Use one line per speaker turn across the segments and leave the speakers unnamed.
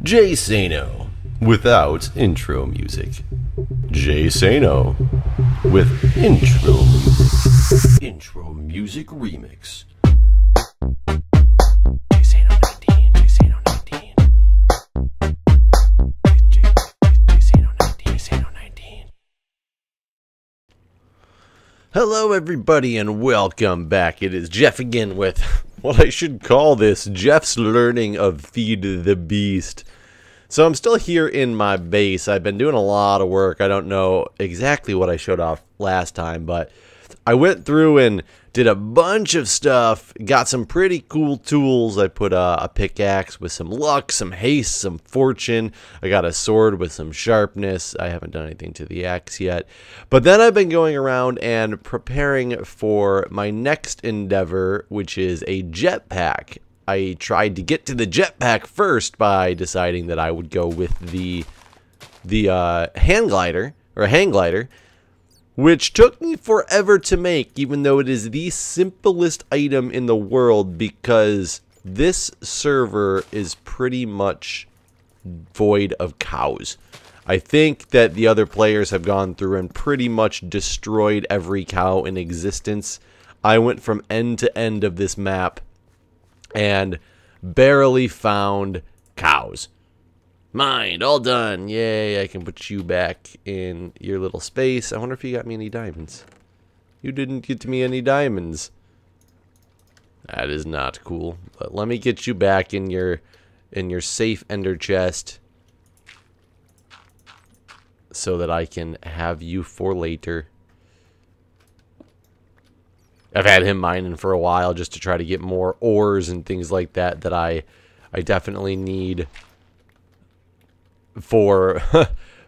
Jay Sano without intro music. Jay Sano with intro music. Intro music remix. Jay Sano 19, Jay Sano 19. Jay Sano 19, Jay Sano 19. Hello everybody and welcome back. It is Jeff again with what I should call this Jeff's Learning of Feed the Beast. So I'm still here in my base. I've been doing a lot of work. I don't know exactly what I showed off last time, but I went through and did a bunch of stuff, got some pretty cool tools. I put a pickaxe with some luck, some haste, some fortune. I got a sword with some sharpness. I haven't done anything to the axe yet. But then I've been going around and preparing for my next endeavor, which is a jetpack. I tried to get to the jetpack first by deciding that I would go with the hang glider, which took me forever to make, even though it is the simplest item in the world, because this server is pretty much void of cows. I think that the other players have gone through and pretty much destroyed every cow in existence. I went from end to end of this map and barely found cows. Mind, all done. Yay, I can put you back in your little space. I wonder if you got me any diamonds. You didn't get me any diamonds. That is not cool. But let me get you back in your safe ender chest so that I can have you for later. I've had him mining for a while just to try to get more ores and things like that that I definitely need for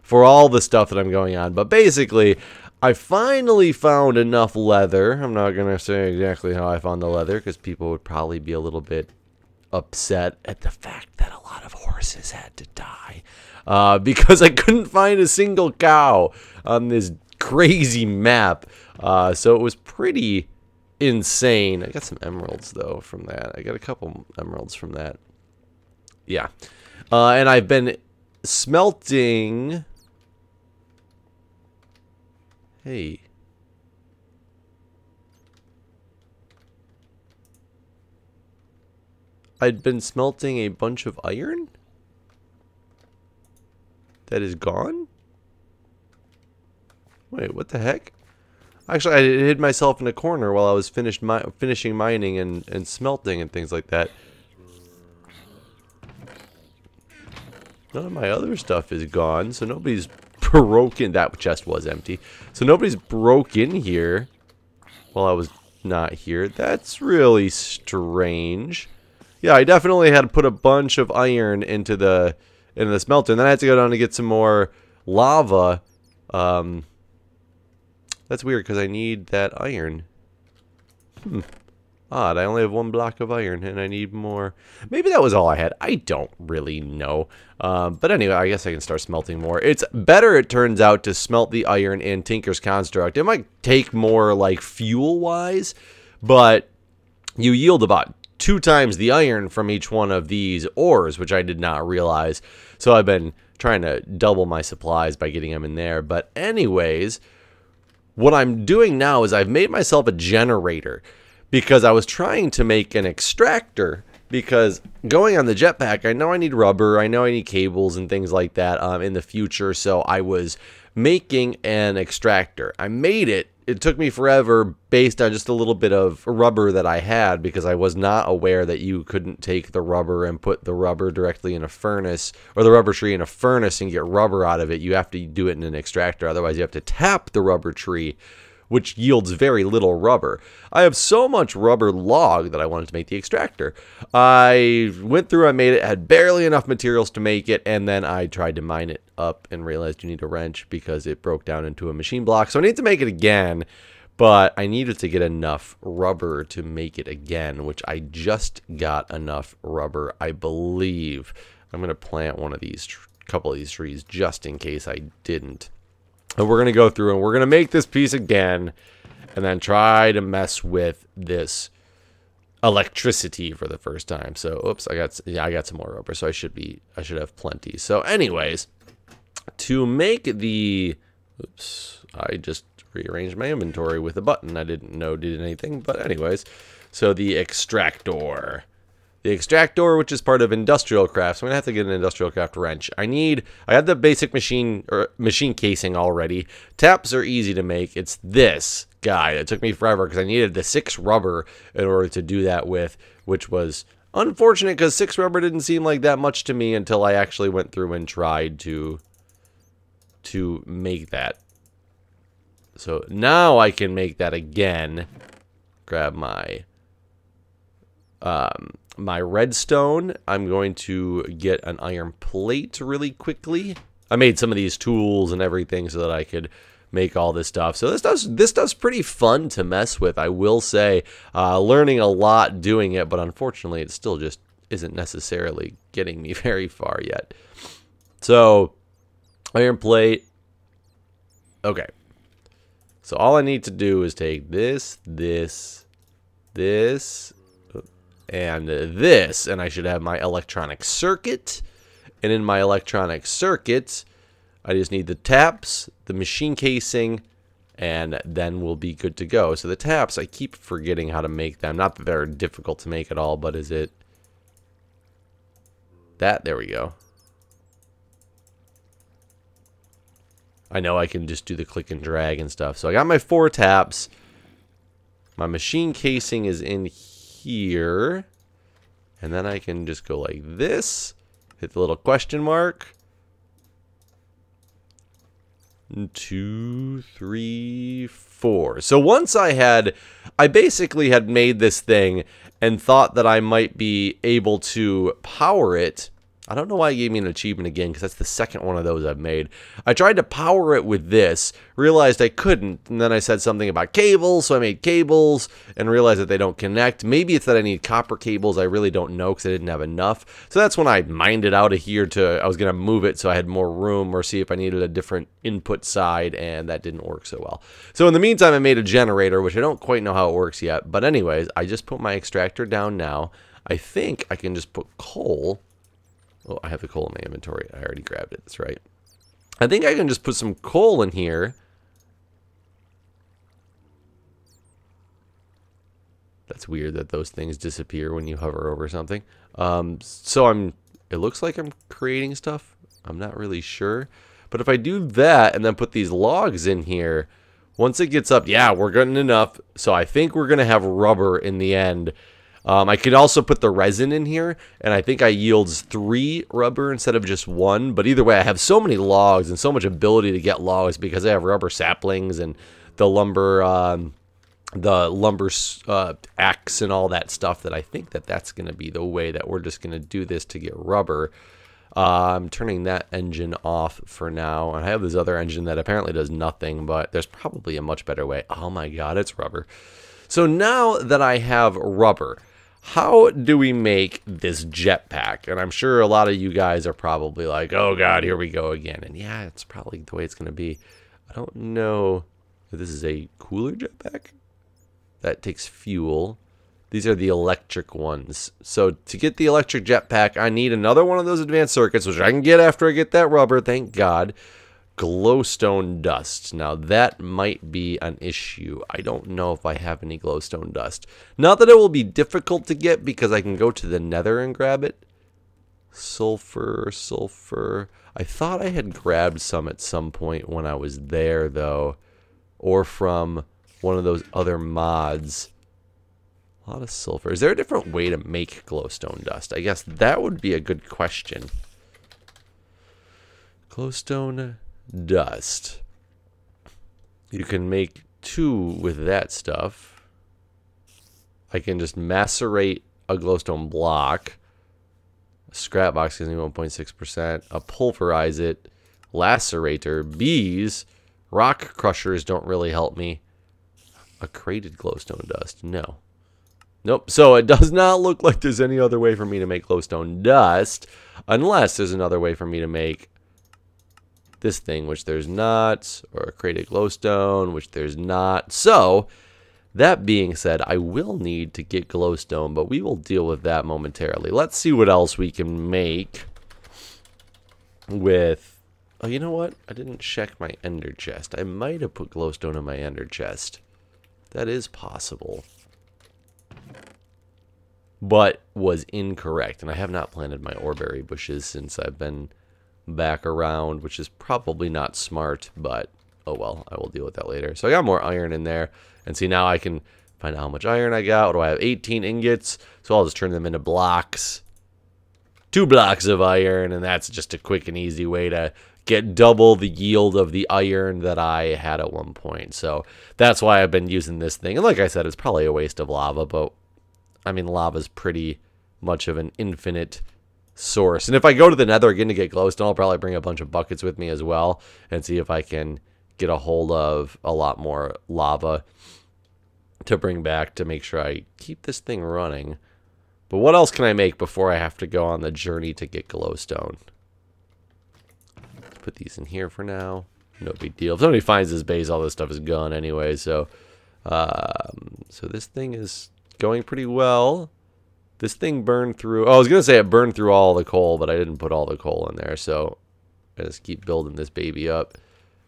for all the stuff that I'm going on. But basically, I finally found enough leather. I'm not going to say exactly how I found the leather because people would probably be a little bit upset at the fact that a lot of horses had to die because I couldn't find a single cow on this crazy map. So it was pretty insane. I got some emeralds though from that. I got a couple emeralds from that. Yeah. And I've been smelting. Hey. I'd been smelting a bunch of iron that is gone? Wait, what the heck? Actually, I hid myself in a corner while I was finishing mining and smelting and things like that. None of my other stuff is gone, so nobody's broken. That chest was empty. So nobody's broke in here while I was not here. That's really strange. Yeah, I definitely had to put a bunch of iron into the smelter, and then I had to go down to get some more lava. That's weird because I need that iron. Odd, I only have one block of iron and I need more. Maybe that was all I had. I don't really know. But anyway, I guess I can start smelting more. It's better, it turns out, to smelt the iron in Tinker's Construct. It might take more, like, fuel-wise, but you yield about 2 times the iron from each one of these ores, which I did not realize. So I've been trying to double my supplies by getting them in there. But anyways, what I'm doing now is I've made myself a generator because I was trying to make an extractor, because going on the jetpack, I know I need rubber, I know I need cables and things like that in the future, so I was making an extractor. I made it. It took me forever based on just a little bit of rubber that I had, because I was not aware that you couldn't take the rubber and put the rubber directly in a furnace, or the rubber tree in a furnace and get rubber out of it. You have to do it in an extractor. Otherwise, you have to tap the rubber tree, which yields very little rubber. I have so much rubber log that I wanted to make the extractor. I went through, I made it, had barely enough materials to make it, and then I tried to mine it up and realized you need a wrench because it broke down into a machine block. So I need to make it again, but I needed to get enough rubber to make it again, which I just got enough rubber, I believe. I'm going to plant one of these, couple of these trees just in case I didn't. And we're going to go through and we're going to make this piece again and then try to mess with this electricity for the first time. So, oops, I got some more rubber, so I should have plenty. So, anyways, to make the, oops, I just rearranged my inventory with a button. I didn't know did anything, but anyways, so the extractor. The extractor, which is part of industrial craft, so I'm gonna have to get an industrial craft wrench. I had the basic machine casing already. Taps are easy to make. It's this guy. It took me forever because I needed the 6 rubber in order to do that with, which was unfortunate because 6 rubber didn't seem like that much to me until I actually went through and tried to make that. So now I can make that again. Grab my my redstone. I'm going to get an iron plate really quickly. I made some of these tools and everything so that I could make all this stuff. So this does pretty fun to mess with, I will say. Learning a lot doing it, but unfortunately it still just isn't necessarily getting me very far yet. So iron plate. Okay. So all I need to do is take this, and this, and I should have my electronic circuit. And in my electronic circuit, I just need the taps, the machine casing, and then we'll be good to go. So the taps, I keep forgetting how to make them. Not that they're difficult to make at all, but is it that? There we go. I know I can just do the click and drag and stuff. So I got my 4 taps. My machine casing is in here. And then I can just go like this. Hit the little question mark. 2, 3, 4. So once I basically had made this thing and thought that I might be able to power it. I don't know why it gave me an achievement again, because that's the second one of those I've made. I tried to power it with this, realized I couldn't, and then I said something about cables, so I made cables, and realized that they don't connect. Maybe it's that I need copper cables, I really don't know, because I didn't have enough. So that's when I mined it out of here I was going to move it so I had more room, or see if I needed a different input side, and that didn't work so well. So in the meantime, I made a generator, which I don't quite know how it works yet, but anyways, I just put my extractor down now. I think I can just put coal. Oh, I have the coal in my inventory. I already grabbed it. That's right. I think I can just put some coal in here. That's weird that those things disappear when you hover over something. So it looks like I'm creating stuff. I'm not really sure. But if I do that and then put these logs in here, once it gets up, yeah, we're getting enough. So I think we're going to have rubber in the end. I could also put the resin in here, and I think I yields 3 rubber instead of just 1. But either way, I have so many logs and so much ability to get logs because I have rubber saplings and the lumber axe and all that stuff, that I think that's going to be the way that we're just going to do this to get rubber. I'm turning that engine off for now. I have this other engine that apparently does nothing, but there's probably a much better way. Oh my god, it's rubber. So now that I have rubber, how do we make this jetpack? And I'm sure a lot of you guys are probably like, oh god, here we go again. And yeah, it's probably the way it's going to be. I don't know if this is a cooler jetpack. That takes fuel. These are the electric ones. So to get the electric jetpack, I need another one of those advanced circuits, which I can get after I get that rubber, thank god. Glowstone dust. Now that might be an issue. I don't know if I have any glowstone dust. Not that it will be difficult to get because I can go to the nether and grab it. Sulfur. I thought I had grabbed some at some point when I was there though. Or from one of those other mods. A lot of sulfur. Is there a different way to make glowstone dust? I guess that would be a good question. Glowstone dust. You can make 2 with that stuff. I can just macerate a glowstone block. A scrap box gives me 1.6%. A pulverize it. Lacerator. Bees. Rock crushers don't really help me. A crated glowstone dust. No. Nope. So it does not look like there's any other way for me to make glowstone dust. Unless there's another way for me to make this thing, which there's not, or a crated glowstone, which there's not. So That being said, I will need to get glowstone, but we will deal with that momentarily. Let's see what else we can make with... Oh, you know what? I didn't check my ender chest. I might have put glowstone in my ender chest. That is possible. But was incorrect. And I have not planted my oreberry bushes since I've been back around, which is probably not smart, but oh well, I will deal with that later. So I got more iron in there. And see, now I can find out how much iron I got. What do I have? 18 ingots. So I'll just turn them into blocks. 2 blocks of iron, and that's just a quick and easy way to get double the yield of the iron that I had at one point. So that's why I've been using this thing. And like I said, it's probably a waste of lava, but I mean, lava's pretty much of an infinite source. And if I go to the nether again to get glowstone, I'll probably bring a bunch of buckets with me as well and see if I can get a hold of a lot more lava to bring back to make sure I keep this thing running. But what else can I make before I have to go on the journey to get glowstone? Put these in here for now. No big deal. If somebody finds this base, all this stuff is gone anyway. So this thing is going pretty well. This thing burned through... Oh, I was going to say it burned through all the coal, but I didn't put all the coal in there. So I just keep building this baby up.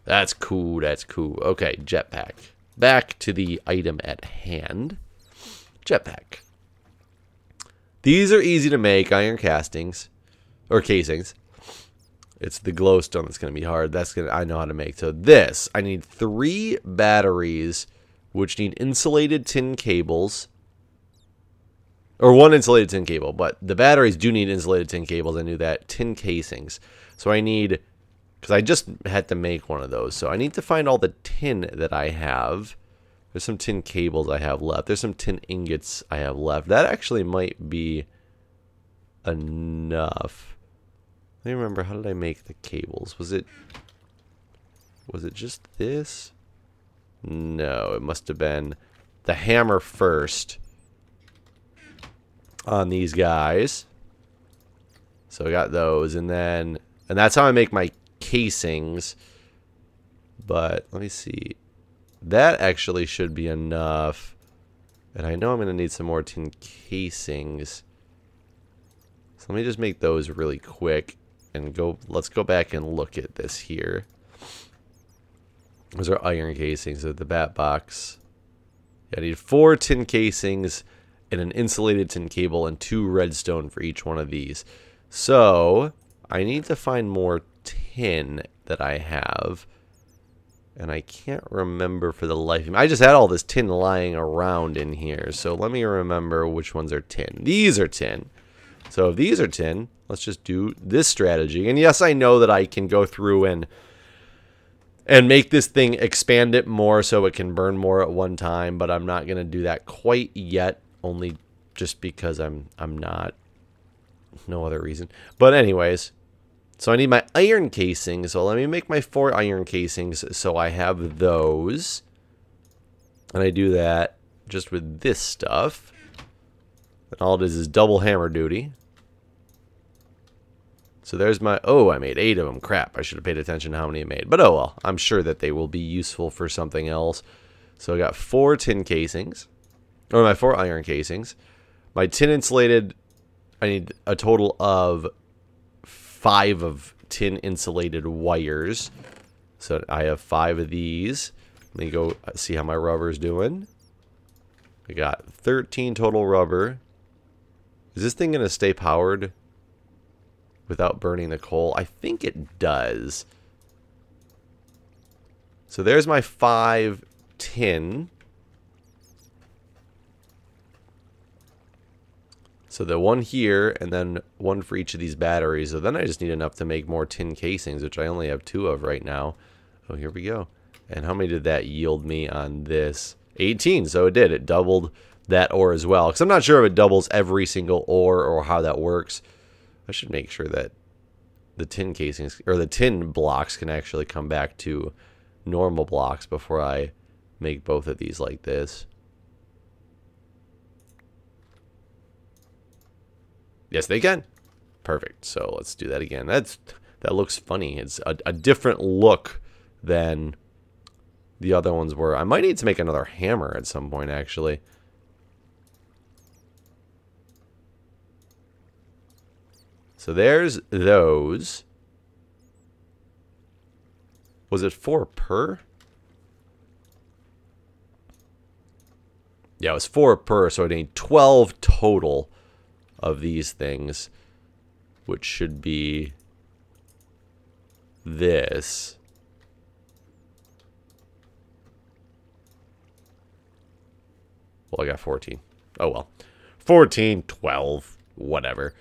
That's cool. That's cool. Okay, jetpack. Back to the item at hand. Jetpack. These are easy to make, iron castings. Or casings. It's the glowstone that's going to be hard. I know how to make. So this, I need 3 batteries, which need insulated tin cables. Or 1 insulated tin cable, but the batteries do need insulated tin cables. I knew that. Tin casings. So I need... Because I just had to make one of those. So I need to find all the tin that I have. There's some tin cables I have left. There's some tin ingots I have left. That actually might be enough. Let me remember, how did I make the cables? Was it just this? No, it must have been the hammer first on these guys. So I got those, and that's how I make my casings. But let me see. That actually should be enough. And I know I'm going to need some more tin casings. So let me just make those really quick and go. Let's go back and look at this here. Those are iron casings of the bat box. Yeah, I need 4 tin casings and an insulated tin cable and 2 redstone for each one of these. So I need to find more tin that I have. And I can't remember for the life of me. I just had all this tin lying around in here. So let me remember which ones are tin. These are tin. So if these are tin, let's just do this strategy. And yes, I know that I can go through and make this thing expand it more so it can burn more at one time. But I'm not going to do that quite yet. Only just because I'm not. No other reason. But anyways. So I need my iron casings. So let me make my 4 iron casings so I have those. And I do that just with this stuff. And all it is double hammer duty. So there's my... Oh, I made 8 of them. Crap, I should have paid attention to how many I made. But oh well, I'm sure that they will be useful for something else. So I got 4 tin casings. Or my 4 iron casings. My tin insulated... I need a total of 5 of tin insulated wires. So I have 5 of these. Let me go see how my rubber's doing. I got 13 total rubber. Is this thing going to stay powered without burning the coal? I think it does. So there's my 5 tin. So the 1 here, and then 1 for each of these batteries. So then I just need enough to make more tin casings, which I only have 2 of right now. Oh, here we go. And how many did that yield me on this? 18, so it did. It doubled that ore as well. Because I'm not sure if it doubles every single ore or how that works. I should make sure that the tin casings, or the tin blocks can actually come back to normal blocks before I make both of these like this. Yes, they can. Perfect. So let's do that again. That looks funny. It's a different look than the other ones were. I might need to make another hammer at some point, actually. So there's those. Was it 4 per? Yeah, it was 4 per, so I need 12 total of these things, which should be this. Well, I got 14. Oh, well. 14, 12, whatever.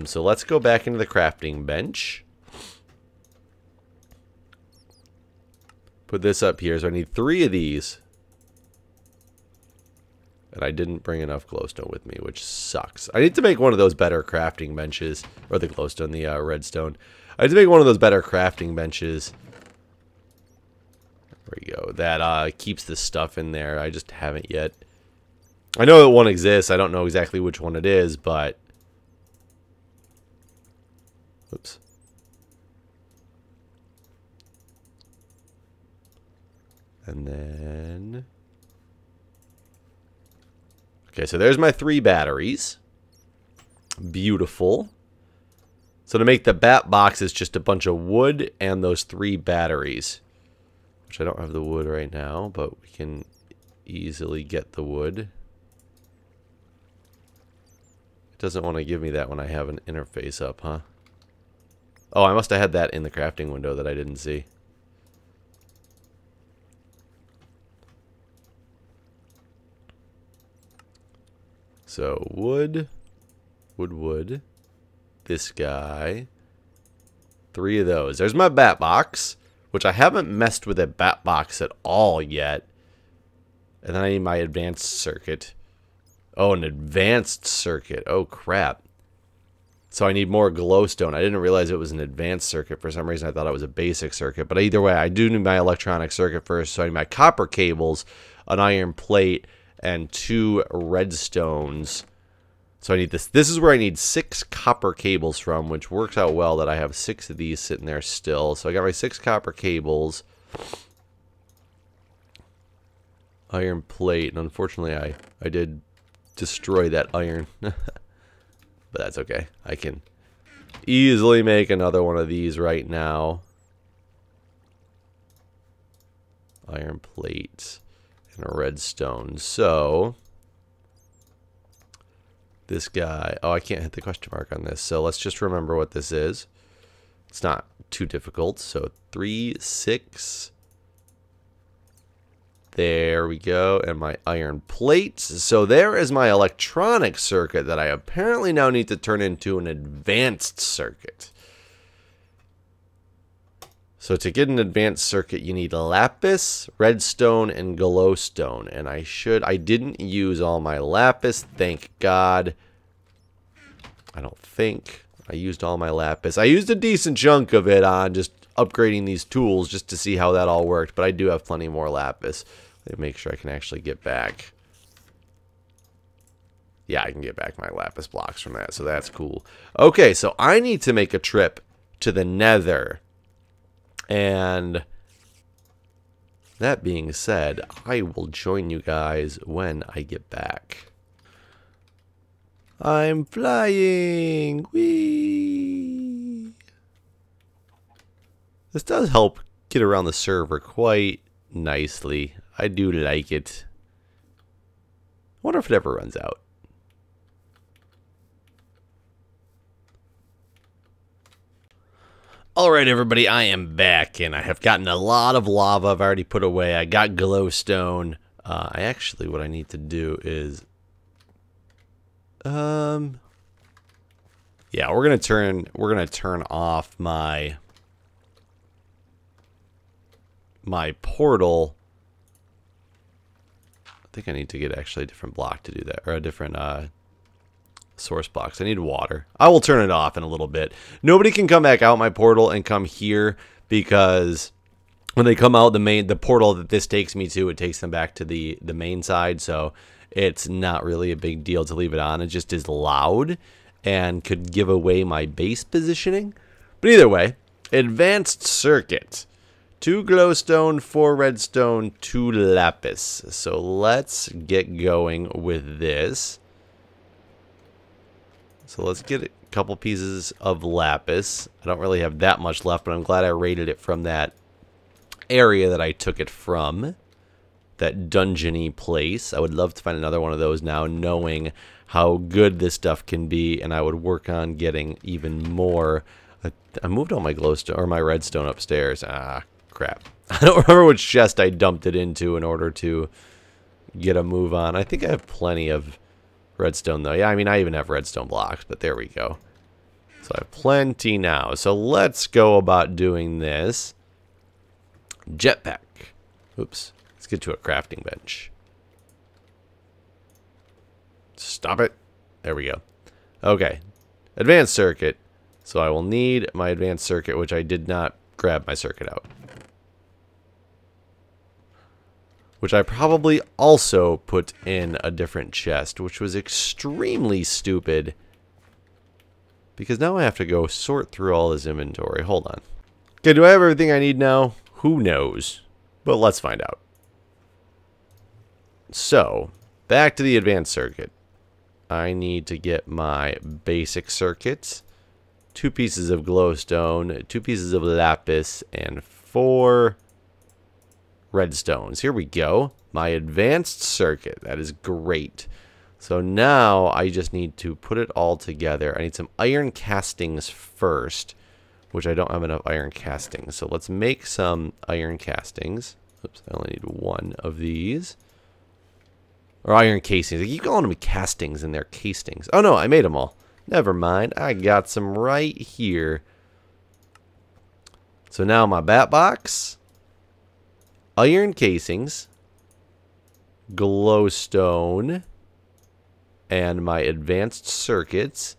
So let's go back into the crafting bench. Put this up here. So I need 3 of these. And I didn't bring enough glowstone with me, which sucks. I need to make one of those better crafting benches. Or the glowstone, the redstone. I need to make one of those better crafting benches. There we go. That keeps the stuff in there. I just haven't yet. I know that one exists. I don't know exactly which one it is, but... Oops. And then... Okay, so there's my 3 batteries. Beautiful. So to make the bat box, it's just a bunch of wood and those 3 batteries. Which I don't have the wood right now, but we can easily get the wood. It doesn't want to give me that when I have an interface up, huh? Oh, I must have had that in the crafting window that I didn't see. So, wood, wood, this guy, 3 of those. There's my bat box, which I haven't messed with a bat box at all yet. And then I need my advanced circuit. Oh, an advanced circuit. Oh, crap. So I need more glowstone. I didn't realize it was an advanced circuit. For some reason, I thought it was a basic circuit. But either way, I do need my electronic circuit first. So I need my copper cables, an iron plate, and 2 redstones. So I need this. This is where I need 6 copper cables from, which works out well that I have 6 of these sitting there still. So I got my 6 copper cables. Iron plate. And unfortunately, I did destroy that iron. But that's okay. I can easily make another one of these right now. Iron plate. And a redstone. So this guy, oh, I can't hit the question mark on this, so let's just remember what this is. It's not too difficult. So 3, 6, there we go, and my iron plates. So there is my electronic circuit that I apparently now need to turn into an advanced circuit. So to get an advanced circuit, you need lapis, redstone, and glowstone. And I didn't use all my lapis, thank God. I don't think I used all my lapis. I used a decent chunk of it on just upgrading these tools just to see how that all worked. But I do have plenty more lapis. Let me make sure I can actually get back. Yeah, I can get back my lapis blocks from that, so that's cool. Okay, so I need to make a trip to the Nether. And that being said, I will join you guys when I get back. I'm flying! Whee! This does help get around the server quite nicely. I do like it. I wonder if it ever runs out. Alright everybody, I am back, and I have gotten a lot of lava I've already put away. I got glowstone. What I need to do is... Yeah, we're gonna turn off my portal. I think I need to get actually a different block to do that, or a different source blocks. I need water. I will turn it off in a little bit. Nobody can come back out my portal and come here, because when they come out the portal that this takes me to, it takes them back to the main side. So it's not really a big deal to leave it on. It just is loud and could give away my base positioning. But either way, advanced circuit. 2 glowstone, 4 redstone, 2 lapis. So let's get going with this. So let's get a couple pieces of lapis. I don't really have that much left, but I'm glad I raided it from that area that I took it from. That dungeon-y place. I would love to find another one of those now, knowing how good this stuff can be, and I would work on getting even more. I moved all my glowstone or my redstone upstairs. Ah, crap. I don't remember which chest I dumped it into in order to get a move on. I think I have plenty of redstone though. Yeah, I mean I even have redstone blocks, but there we go. So I have plenty now. So let's go about doing this. Jetpack. Oops. Let's get to a crafting bench. Stop it. There we go. Okay. Advanced circuit. So I will need my advanced circuit, which I did not grab my circuit out. Which I probably also put in a different chest, which was extremely stupid. Because now I have to go sort through all this inventory. Hold on. Okay, do I have everything I need now? Who knows? But let's find out. So, back to the advanced circuit. I need to get my basic circuits. 2 pieces of glowstone, 2 pieces of lapis, and 4 redstones. Here we go. My advanced circuit. That is great. So now I just need to put it all together. I need some iron castings first, which I don't have enough iron castings. So let's make some iron castings. Oops, I only need 1 of these. Or iron casings. I keep calling them castings and they're castings. Oh no, I made them all. Never mind. I got some right here. So now my bat box. Iron casings, glowstone, and my advanced circuits,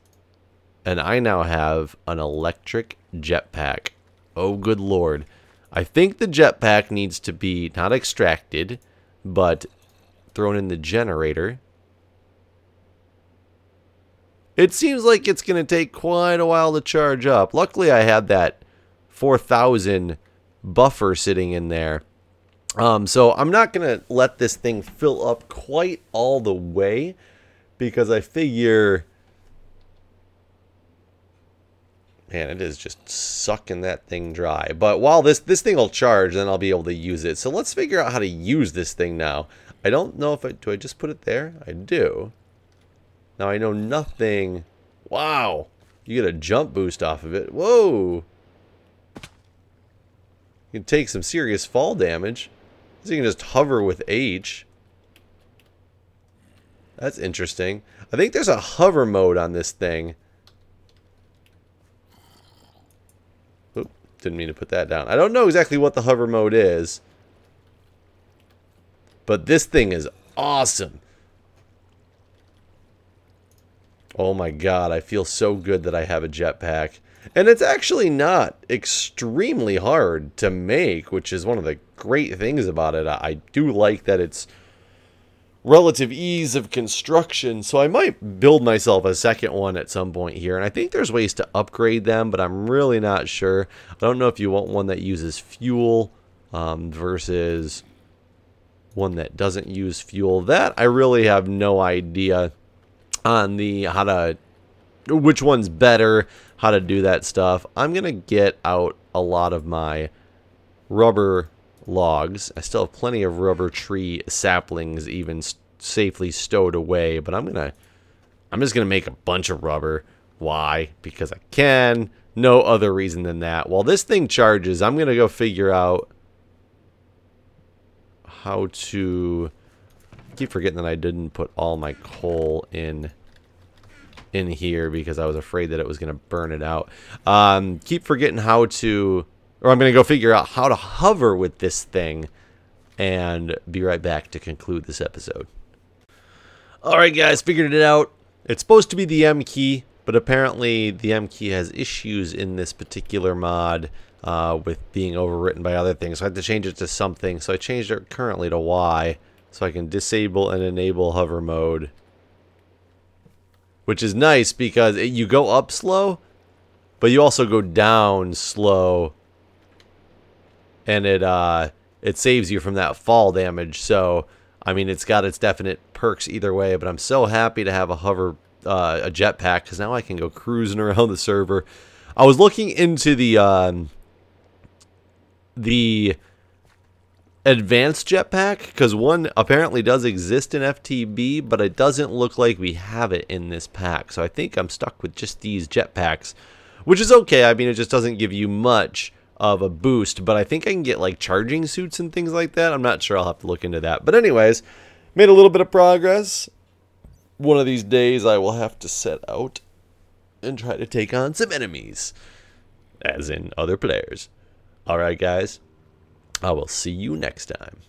and I now have an electric jetpack. Oh, good lord. I think the jetpack needs to be not extracted, but thrown in the generator. It seems like it's going to take quite a while to charge up. Luckily, I had that 4,000 buffer sitting in there. So I'm not going to let this thing fill up quite all the way because I figure, man, it is just sucking that thing dry. But while this thing will charge, then I'll be able to use it. So let's figure out how to use this thing now. I don't know if do I just put it there? I do. Now I know nothing. Wow. You get a jump boost off of it. Whoa. You can take some serious fall damage. So you can just hover with H. That's interesting. I think there's a hover mode on this thing. Oop, didn't mean to put that down. I don't know exactly what the hover mode is. But this thing is awesome. Oh my god, I feel so good that I have a jetpack. And it's actually not extremely hard to make, which is one of the great things about it. I do like that it's relative ease of construction, so I might build myself a second one at some point here. And I think there's ways to upgrade them, but I'm really not sure. I don't know if you want one that uses fuel versus one that doesn't use fuel. That I really have no idea on the which one's better, how to do that stuff. I'm gonna get out a lot of my rubber logs. I still have plenty of rubber tree saplings even safely stowed away, but I'm just gonna make a bunch of rubber. Why? Because I can. No other reason than that. While this thing charges, I'm gonna go figure out how to... I keep forgetting that I didn't put all my coal in here because I was afraid that it was going to burn it out. Keep forgetting how to... Or I'm going to go figure out how to hover with this thing and be right back to conclude this episode. Alright guys, figured it out. It's supposed to be the M key, but apparently the M key has issues in this particular mod with being overwritten by other things. So I had to change it to something. So I changed it currently to Y so I can disable and enable hover mode. Which is nice because you go up slow, but you also go down slow and it saves you from that fall damage. So I mean, it's got its definite perks either way. But I'm so happy to have a a jetpack, because now I can go cruising around the server. I was looking into the advanced jetpack, because one apparently does exist in FTB, but it doesn't look like we have it in this pack. So I think I'm stuck with just these jetpacks, which is okay. I mean, it just doesn't give you much of a boost, but I think I can get like charging suits and things like that. I'm not sure. I'll have to look into that. But anyways, made a little bit of progress. One of these days I will have to set out and try to take on some enemies, as in other players. Alright guys, I will see you next time.